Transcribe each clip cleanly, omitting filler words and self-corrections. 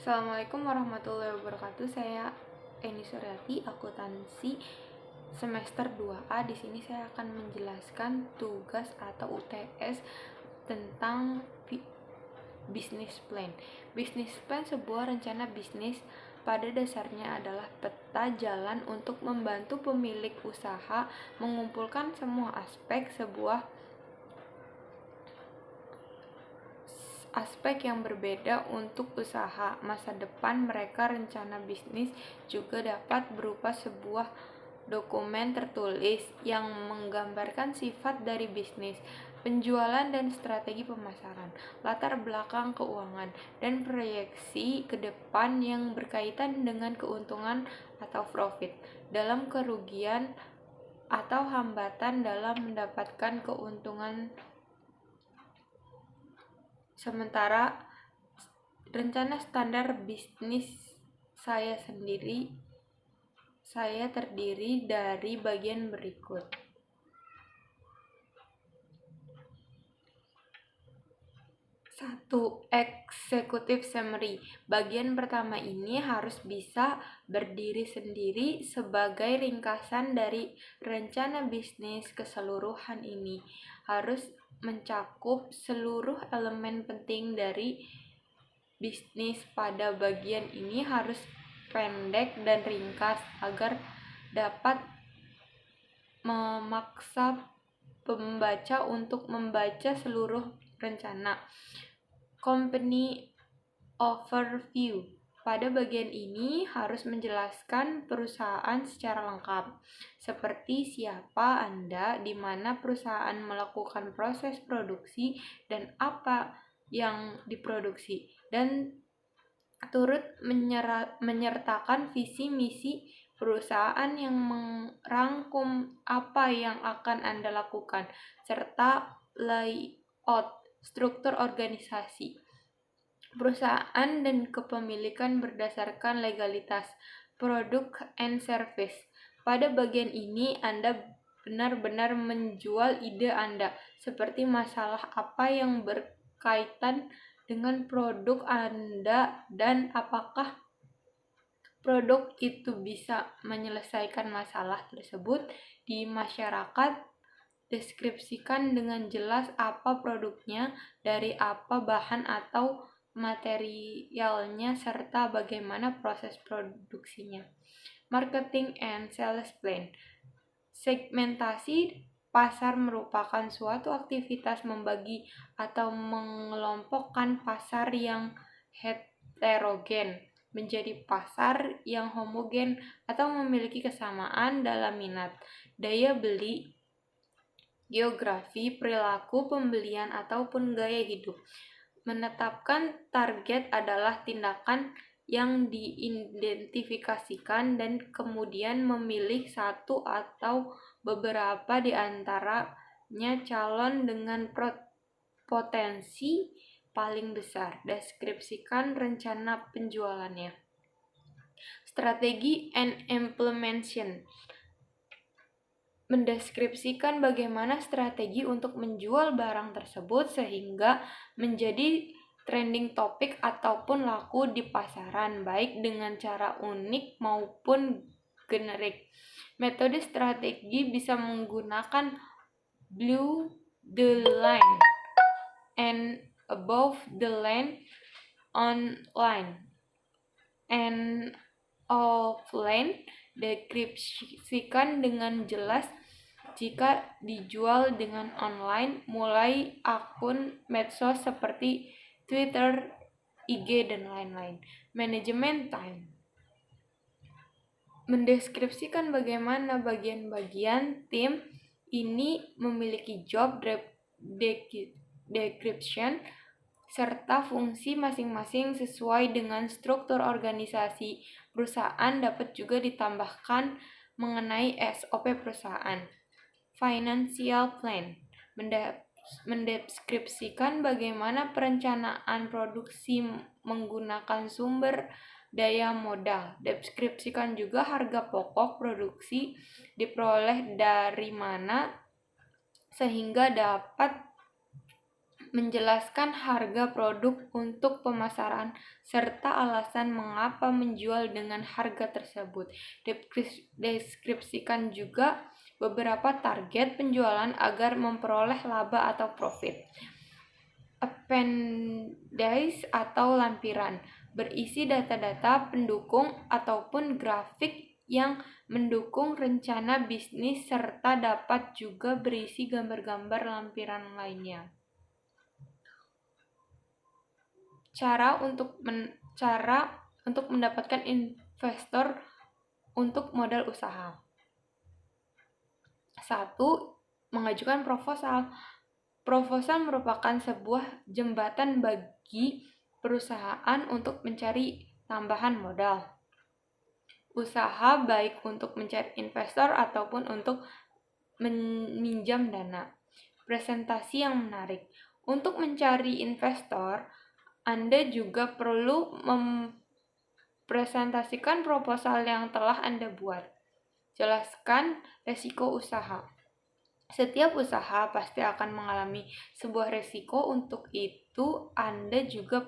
Assalamualaikum warahmatullahi wabarakatuh. Saya Eni Suryati, akuntansi semester 2A. Di sini saya akan menjelaskan tugas atau UTS tentang business plan. Business plan sebuah rencana bisnis pada dasarnya adalah peta jalan untuk membantu pemilik usaha mengumpulkan semua aspek yang berbeda untuk usaha masa depan mereka. Rencana bisnis juga dapat berupa sebuah dokumen tertulis yang menggambarkan sifat dari bisnis, penjualan dan strategi pemasaran, latar belakang keuangan, dan proyeksi ke depan yang berkaitan dengan keuntungan atau profit, dalam kerugian atau hambatan dalam mendapatkan keuntungan. Sementara rencana standar bisnis saya terdiri dari bagian berikut. 1. Executive Summary. Bagian pertama ini harus bisa berdiri sendiri sebagai ringkasan dari rencana bisnis keseluruhan. Ini harus mencakup seluruh elemen penting dari bisnis. Pada bagian ini harus pendek dan ringkas agar dapat memaksa pembaca untuk membaca seluruh rencana. Company Overview. Pada bagian ini harus menjelaskan perusahaan secara lengkap, seperti siapa Anda, di mana perusahaan melakukan proses produksi, dan apa yang diproduksi, dan turut menyertakan visi misi perusahaan yang merangkum apa yang akan Anda lakukan, serta layout struktur organisasi perusahaan dan kepemilikan berdasarkan legalitas produk and service. Pada bagian ini Anda benar-benar menjual ide Anda, seperti masalah apa yang berkaitan dengan produk Anda dan apakah produk itu bisa menyelesaikan masalah tersebut di masyarakat. Deskripsikan dengan jelas apa produknya, dari apa bahan atau materialnya, serta bagaimana proses produksinya. Marketing and Sales Plan. Segmentasi pasar merupakan suatu aktivitas membagi atau mengelompokkan pasar yang heterogen menjadi pasar yang homogen atau memiliki kesamaan dalam minat, daya beli, geografi, perilaku pembelian, ataupun gaya hidup. Menetapkan target adalah tindakan yang diidentifikasikan dan kemudian memilih satu atau beberapa di antaranya calon dengan potensi paling besar. Deskripsikan rencana penjualannya. Strategi and implementation. Mendeskripsikan bagaimana strategi untuk menjual barang tersebut sehingga menjadi trending topik ataupun laku di pasaran, baik dengan cara unik maupun generik. Metode strategi bisa menggunakan below the line and above the line, online and offline. Deskripsikan dengan jelas jika dijual dengan online, mulai akun medsos seperti Twitter, IG, dan lain-lain. Manajemen time. Mendeskripsikan bagaimana bagian-bagian tim ini memiliki job description serta fungsi masing-masing sesuai dengan struktur organisasi perusahaan. Dapat juga ditambahkan mengenai SOP perusahaan. Financial plan. Mendeskripsikan bagaimana perencanaan produksi menggunakan sumber daya modal. Deskripsikan juga harga pokok produksi diperoleh dari mana sehingga dapat menjelaskan harga produk untuk pemasaran, serta alasan mengapa menjual dengan harga tersebut. Deskripsikan juga beberapa target penjualan agar memperoleh laba atau profit. Appendix atau lampiran berisi data-data pendukung ataupun grafik yang mendukung rencana bisnis serta dapat juga berisi gambar-gambar lampiran lainnya. Cara untuk mendapatkan investor untuk modal usaha. 1. Mengajukan proposal. Proposal merupakan sebuah jembatan bagi perusahaan untuk mencari tambahan modal usaha, baik untuk mencari investor ataupun untuk meminjam dana. Presentasi yang menarik. Untuk mencari investor, Anda juga perlu mempresentasikan proposal yang telah Anda buat. Jelaskan resiko usaha. Setiap usaha pasti akan mengalami sebuah resiko. Untuk itu, Anda juga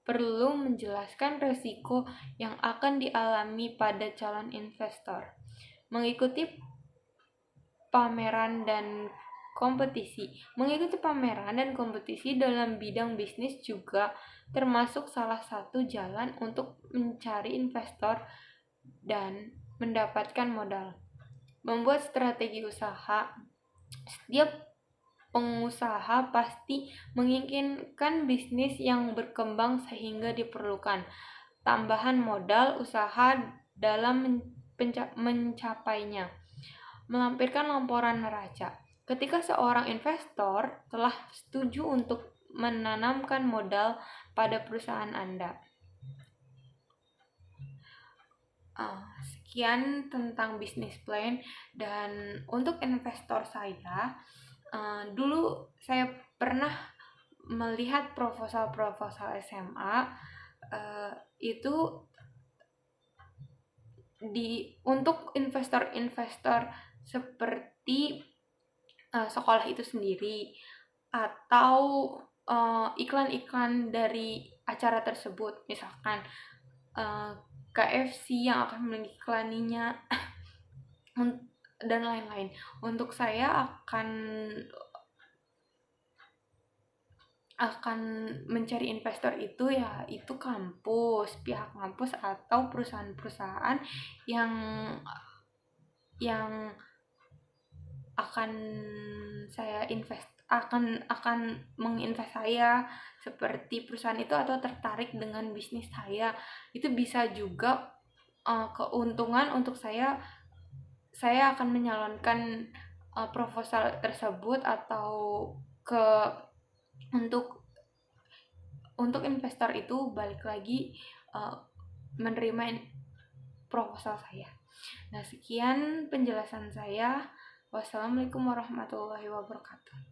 perlu menjelaskan resiko yang akan dialami pada calon investor. Mengikuti pameran dan kompetisi. Mengikuti pameran dan kompetisi dalam bidang bisnis juga termasuk salah satu jalan untuk mencari investor dan mendapatkan modal. Membuat strategi usaha. Setiap pengusaha pasti menginginkan bisnis yang berkembang sehingga diperlukan tambahan modal usaha dalam mencapainya. Melampirkan laporan neraca. Ketika seorang investor telah setuju untuk menanamkan modal pada perusahaan Anda. Sekian tentang bisnis plan. Dan untuk investor saya, dulu saya pernah melihat proposal-proposal SMA itu untuk investor-investor seperti sekolah itu sendiri atau iklan-iklan dari acara tersebut, misalkan KFC yang akan mengiklaninya dan lain-lain. Untuk saya akan mencari investor itu ya itu pihak kampus atau perusahaan-perusahaan yang akan menginvest saya, seperti perusahaan itu atau tertarik dengan bisnis saya. Itu bisa juga keuntungan untuk saya akan menyalonkan proposal tersebut atau untuk investor itu balik lagi menerima proposal saya. Nah, sekian penjelasan saya. Wassalamualaikum warahmatullahi wabarakatuh.